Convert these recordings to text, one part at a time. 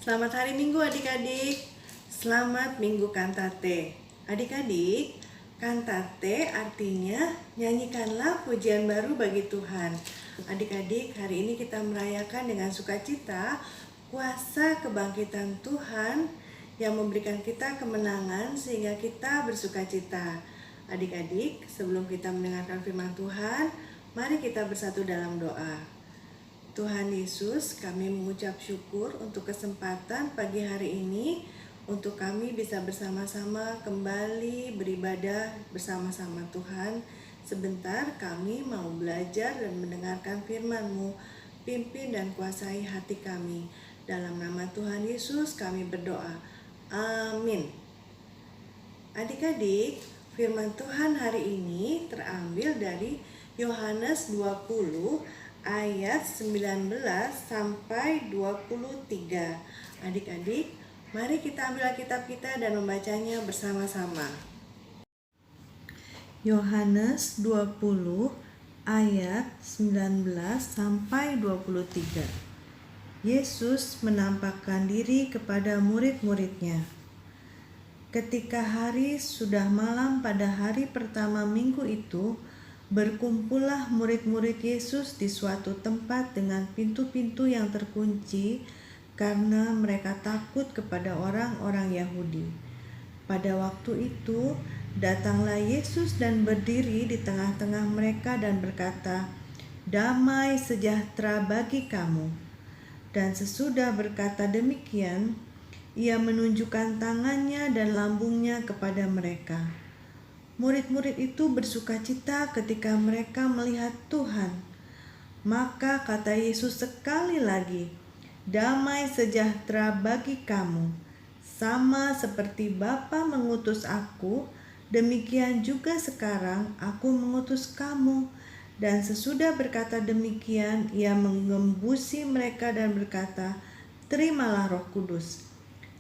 Selamat hari Minggu adik-adik. Selamat Minggu Kantate. Adik-adik, kantate artinya nyanyikanlah pujian baru bagi Tuhan. Adik-adik, hari ini kita merayakan dengan sukacita kuasa kebangkitan Tuhan yang memberikan kita kemenangan sehingga kita bersukacita. Adik-adik, sebelum kita mendengarkan firman Tuhan, mari kita bersatu dalam doa. Tuhan Yesus, kami mengucap syukur untuk kesempatan pagi hari ini untuk kami bisa bersama-sama kembali beribadah bersama-sama Tuhan. Sebentar kami mau belajar dan mendengarkan firman-Mu. Pimpin dan kuasai hati kami. Dalam nama Tuhan Yesus kami berdoa. Amin. Adik-adik, firman Tuhan hari ini terambil dari Yohanes 20 ayat 19 sampai 23. Adik-adik, mari kita ambil Alkitab kita dan membacanya bersama-sama. Yohanes 20 ayat 19 sampai 23. Yesus menampakkan diri kepada murid-muridnya. Ketika hari sudah malam pada hari pertama minggu itu, berkumpullah murid-murid Yesus di suatu tempat dengan pintu-pintu yang terkunci karena mereka takut kepada orang-orang Yahudi. Pada waktu itu, datanglah Yesus dan berdiri di tengah-tengah mereka dan berkata, "Damai sejahtera bagi kamu." Dan sesudah berkata demikian, ia menunjukkan tangannya dan lambungnya kepada mereka. Murid-murid itu bersukacita ketika mereka melihat Tuhan. Maka kata Yesus sekali lagi, "Damai sejahtera bagi kamu. Sama seperti Bapa mengutus aku, demikian juga sekarang aku mengutus kamu." Dan sesudah berkata demikian, ia mengembusi mereka dan berkata, "Terimalah Roh Kudus.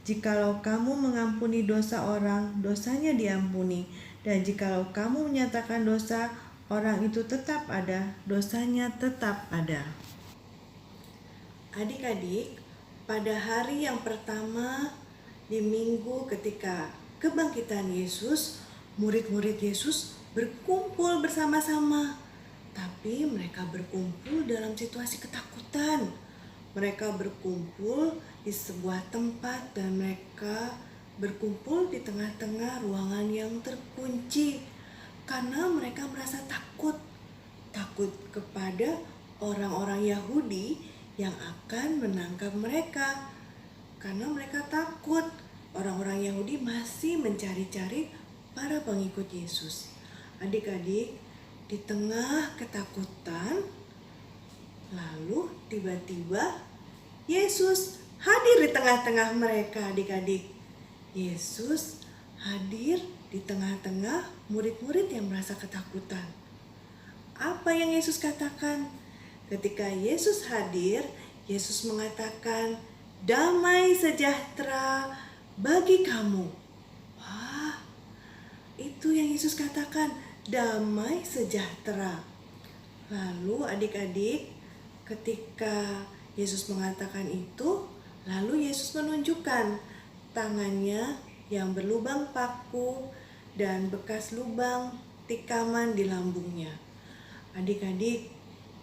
Jikalau kamu mengampuni dosa orang, dosanya diampuni. Dan jikalau kamu menyatakan dosa, orang itu tetap ada, dosanya tetap ada." Adik-adik, pada hari yang pertama di minggu ketika kebangkitan Yesus, murid-murid Yesus berkumpul bersama-sama. Tapi mereka berkumpul dalam situasi ketakutan. Mereka berkumpul di sebuah tempat dan mereka berkumpul di tengah-tengah ruangan yang terkunci karena mereka merasa takut kepada orang-orang Yahudi yang akan menangkap mereka. Karena mereka takut orang-orang Yahudi masih mencari-cari para pengikut Yesus. Adik-adik, di tengah ketakutan, lalu tiba-tiba Yesus hadir di tengah-tengah mereka. Adik-adik, Yesus hadir di tengah-tengah murid-murid yang merasa ketakutan. Apa yang Yesus katakan? Ketika Yesus hadir, Yesus mengatakan, "Damai sejahtera bagi kamu." Wah, itu yang Yesus katakan, damai sejahtera. Lalu adik-adik, ketika Yesus mengatakan itu, lalu Yesus menunjukkan tangannya yang berlubang paku dan bekas lubang tikaman di lambungnya. Adik-adik,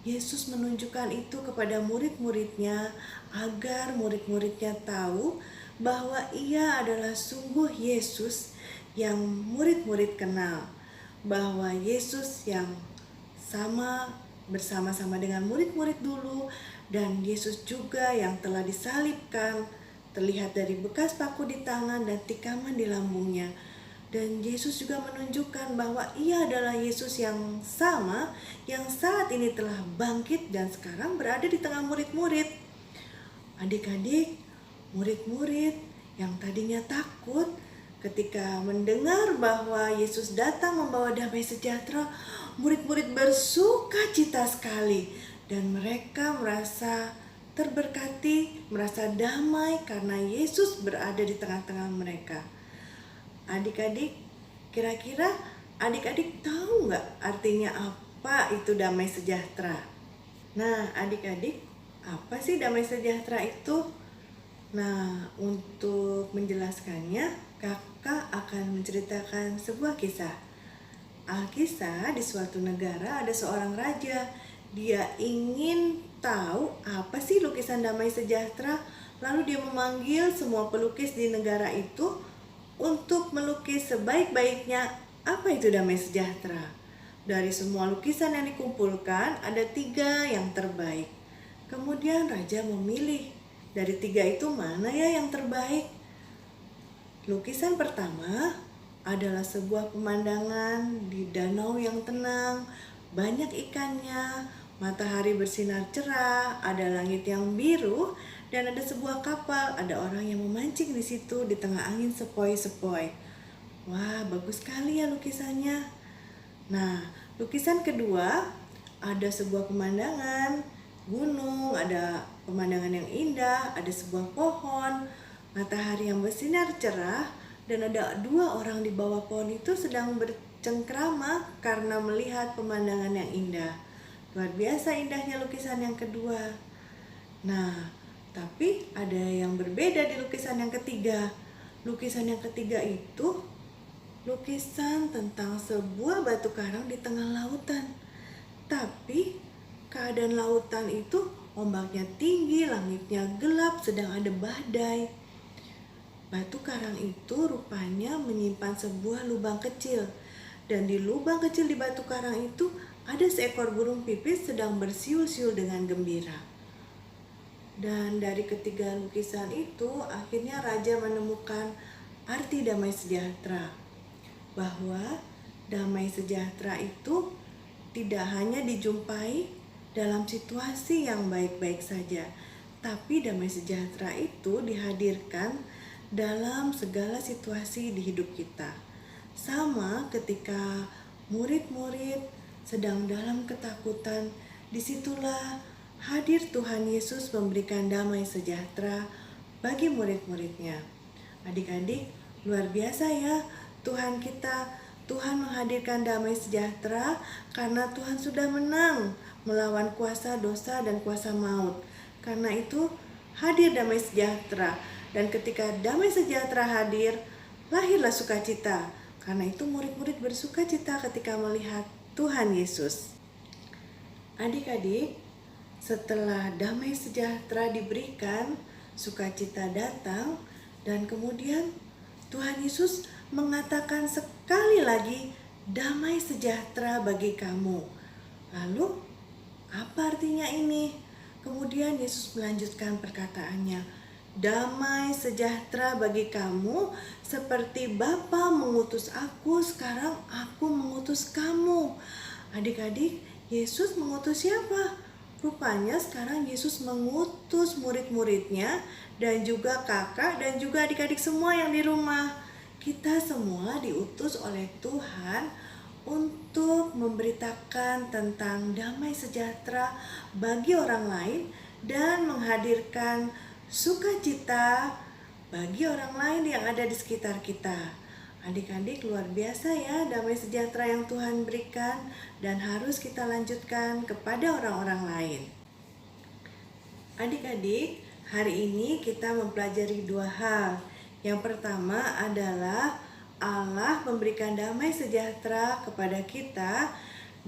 Yesus menunjukkan itu kepada murid-muridnya agar murid-muridnya tahu bahwa ia adalah sungguh Yesus yang murid-murid kenal. Bahwa Yesus yang bersama-sama dengan murid-murid dulu, dan Yesus juga yang telah disalibkan, terlihat dari bekas paku di tangan dan tikaman di lambungnya. Dan Yesus juga menunjukkan bahwa ia adalah Yesus yang sama, yang saat ini telah bangkit dan sekarang berada di tengah murid-murid. Adik-adik, murid-murid yang tadinya takut ketika mendengar bahwa Yesus datang membawa damai sejahtera, murid-murid bersukacita sekali dan mereka merasa terberkati, merasa damai karena Yesus berada di tengah-tengah mereka. Adik-adik, kira-kira adik-adik tahu nggak artinya apa itu damai sejahtera? Nah, adik-adik, apa sih damai sejahtera itu? Nah, untuk menjelaskannya, kakak akan menceritakan sebuah kisah. Alkisah, di suatu negara ada seorang raja. Dia ingin tahu apa sih lukisan damai sejahtera. Lalu dia memanggil semua pelukis di negara itu untuk melukis sebaik-baiknya apa itu damai sejahtera. Dari semua lukisan yang dikumpulkan, ada 3 yang terbaik. Kemudian raja memilih, dari 3 itu mana ya yang terbaik? Lukisan pertama adalah sebuah pemandangan di danau yang tenang, banyak ikannya, matahari bersinar cerah, ada langit yang biru, dan ada sebuah kapal, ada orang yang memancing di situ di tengah angin sepoi-sepoi. Wah, bagus sekali ya lukisannya. Nah, lukisan kedua ada sebuah pemandangan gunung, ada pemandangan yang indah, ada sebuah pohon, matahari yang bersinar cerah, dan ada 2 orang di bawah pohon itu sedang bercengkrama karena melihat pemandangan yang indah. Luar biasa indahnya lukisan yang kedua. Nah, tapi ada yang berbeda di lukisan yang ketiga. Lukisan yang ketiga itu lukisan tentang sebuah batu karang di tengah lautan. Tapi keadaan lautan itu ombaknya tinggi, langitnya gelap, sedang ada badai. Batu karang itu rupanya menyimpan sebuah lubang kecil. Dan di lubang kecil di batu karang itu ada seekor burung pipit sedang bersiul-siul dengan gembira. Dan dari ketiga lukisan itu akhirnya raja menemukan arti damai sejahtera. Bahwa damai sejahtera itu tidak hanya dijumpai dalam situasi yang baik-baik saja, tapi damai sejahtera itu dihadirkan dalam segala situasi di hidup kita. Sama ketika murid-murid sedang dalam ketakutan, disitulah hadir Tuhan Yesus memberikan damai sejahtera bagi murid-muridnya. Adik-adik, luar biasa ya Tuhan kita. Tuhan menghadirkan damai sejahtera karena Tuhan sudah menang melawan kuasa dosa dan kuasa maut. Karena itu hadir damai sejahtera, dan ketika damai sejahtera hadir, lahirlah sukacita. Karena itu murid-murid bersukacita ketika melihat Tuhan Yesus. Adik-adik, setelah damai sejahtera diberikan, sukacita datang, dan kemudian Tuhan Yesus mengatakan sekali lagi, damai sejahtera bagi kamu. Lalu, apa artinya ini? Kemudian Yesus melanjutkan perkataannya, damai sejahtera bagi kamu, seperti Bapa mengutus aku, sekarang aku mengutus kamu. Adik-adik, Yesus mengutus siapa? Rupanya sekarang Yesus mengutus murid-muridnya dan juga kakak dan juga adik-adik semua yang di rumah. Kita semua diutus oleh Tuhan untuk memberitakan tentang damai sejahtera bagi orang lain dan menghadirkan sukacita bagi orang lain yang ada di sekitar kita. Adik-adik, luar biasa ya damai sejahtera yang Tuhan berikan dan harus kita lanjutkan kepada orang-orang lain. Adik-adik, hari ini kita mempelajari 2 hal. Yang pertama adalah Allah memberikan damai sejahtera kepada kita,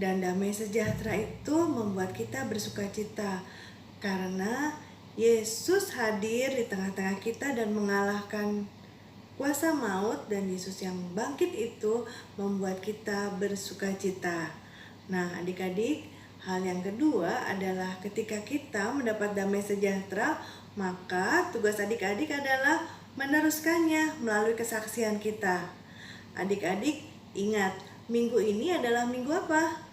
dan damai sejahtera itu membuat kita bersukacita karena Yesus hadir di tengah-tengah kita dan mengalahkan kuasa maut, dan Yesus yang bangkit itu membuat kita bersukacita. Nah, adik-adik, hal yang kedua adalah ketika kita mendapat damai sejahtera, maka tugas adik-adik adalah meneruskannya melalui kesaksian kita. Adik-adik, ingat, minggu ini adalah minggu apa?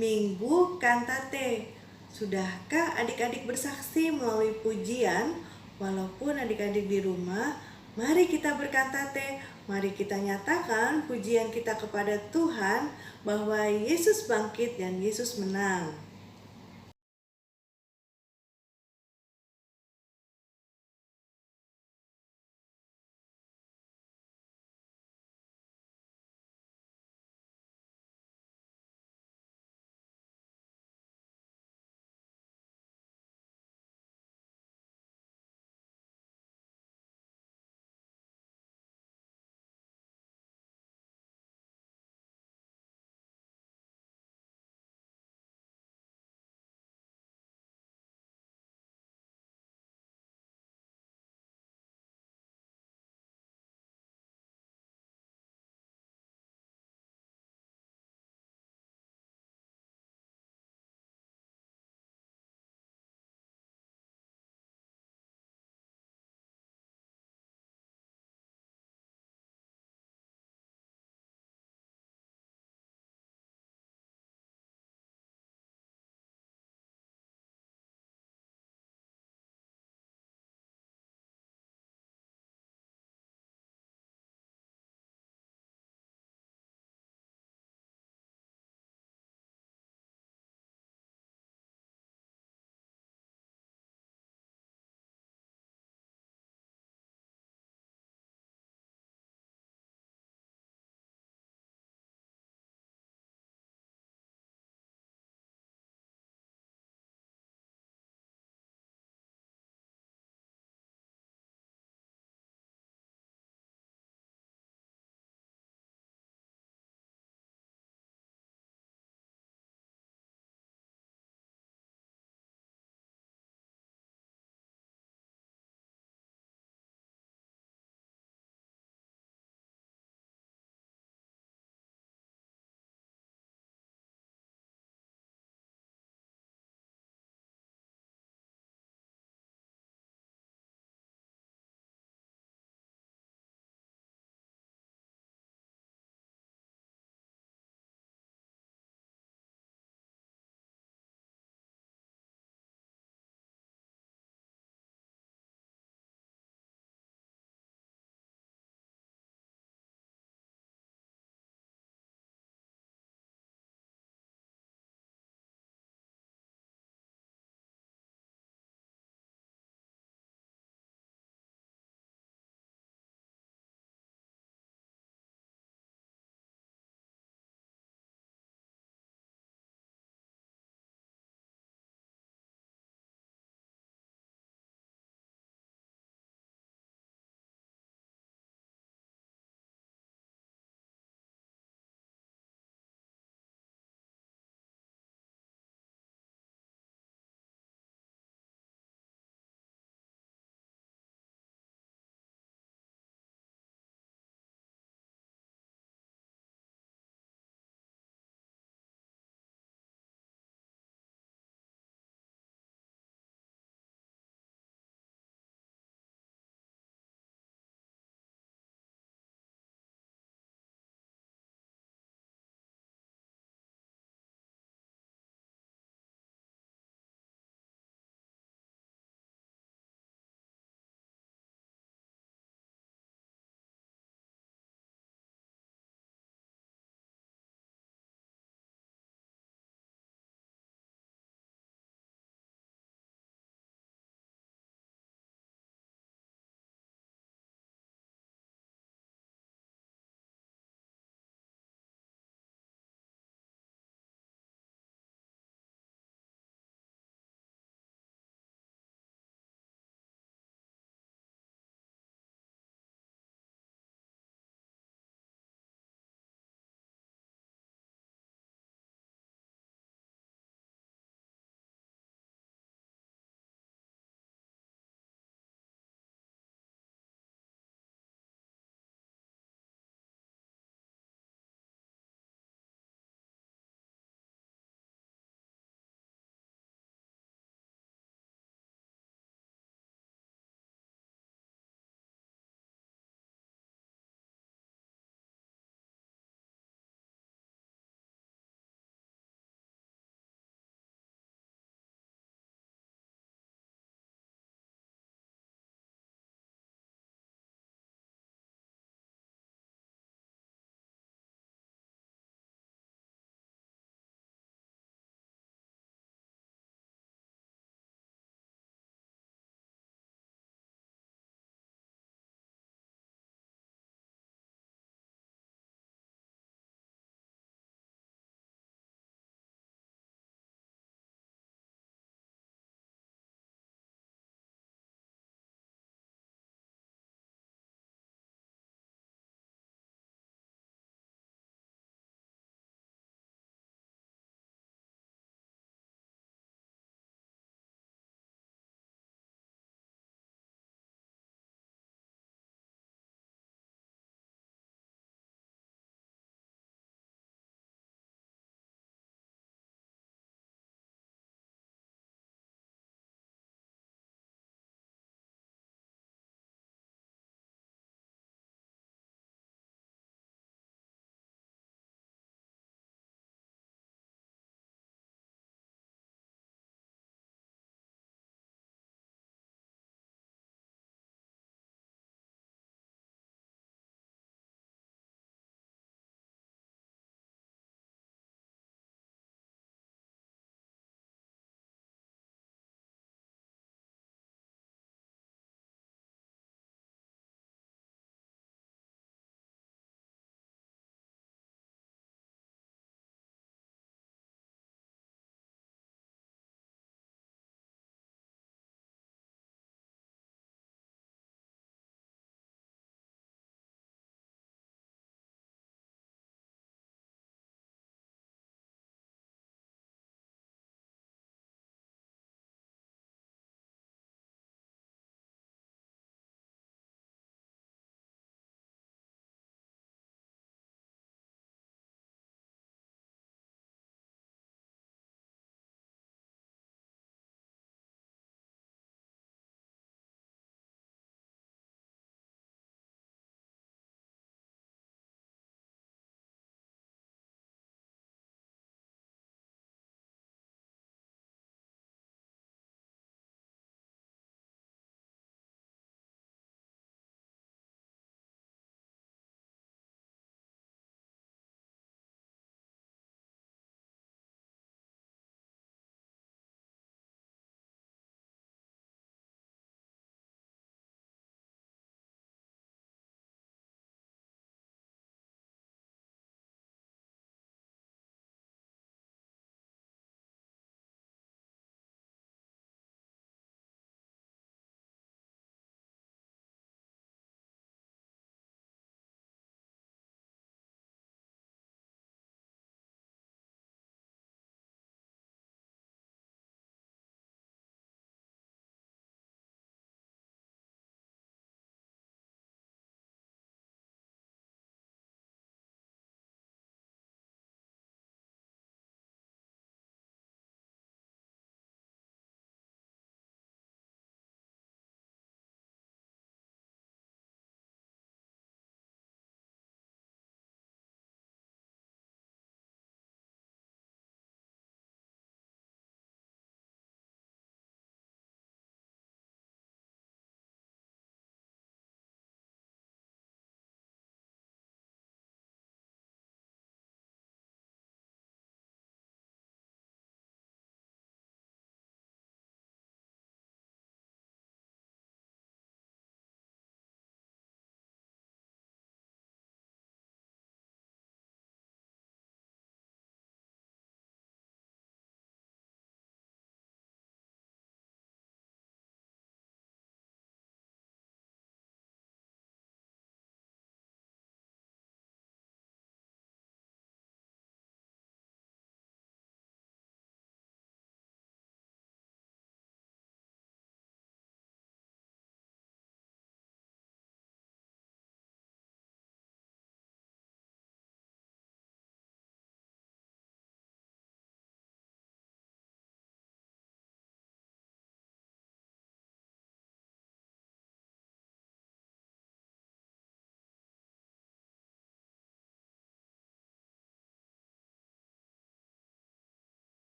Minggu Kantate. Sudahkah adik-adik bersaksi melalui pujian? Walaupun adik-adik di rumah, mari kita berkantate, mari kita nyatakan pujian kita kepada Tuhan bahwa Yesus bangkit dan Yesus menang.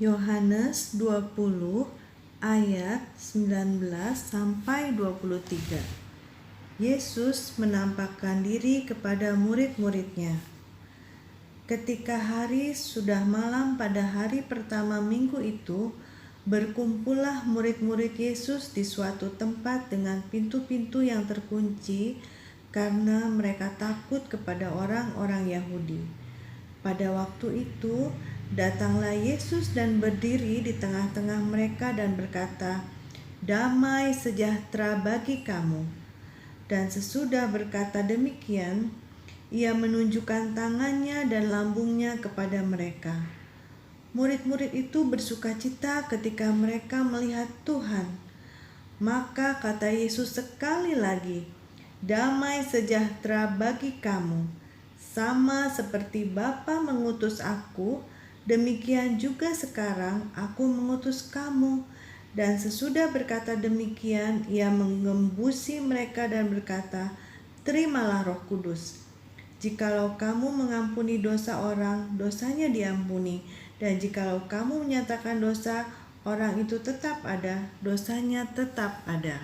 Yohanes 20 ayat 19 sampai 23. Yesus menampakkan diri kepada murid-muridnya. Ketika hari sudah malam pada hari pertama minggu itu, berkumpullah murid-murid Yesus di suatu tempat dengan pintu-pintu yang terkunci karena mereka takut kepada orang-orang Yahudi. Pada waktu itu, datanglah Yesus dan berdiri di tengah-tengah mereka dan berkata, "Damai sejahtera bagi kamu." Dan sesudah berkata demikian, ia menunjukkan tangannya dan lambungnya kepada mereka. Murid-murid itu bersukacita ketika mereka melihat Tuhan. Maka kata Yesus sekali lagi, "Damai sejahtera bagi kamu. Sama seperti Bapa mengutus aku, demikian juga sekarang aku mengutus kamu." Dan sesudah berkata demikian, ia mengembusi mereka dan berkata, "Terimalah Roh Kudus. Jikalau kamu mengampuni dosa orang, dosanya diampuni. Dan jikalau kamu menyatakan dosa, orang itu tetap ada, dosanya tetap ada."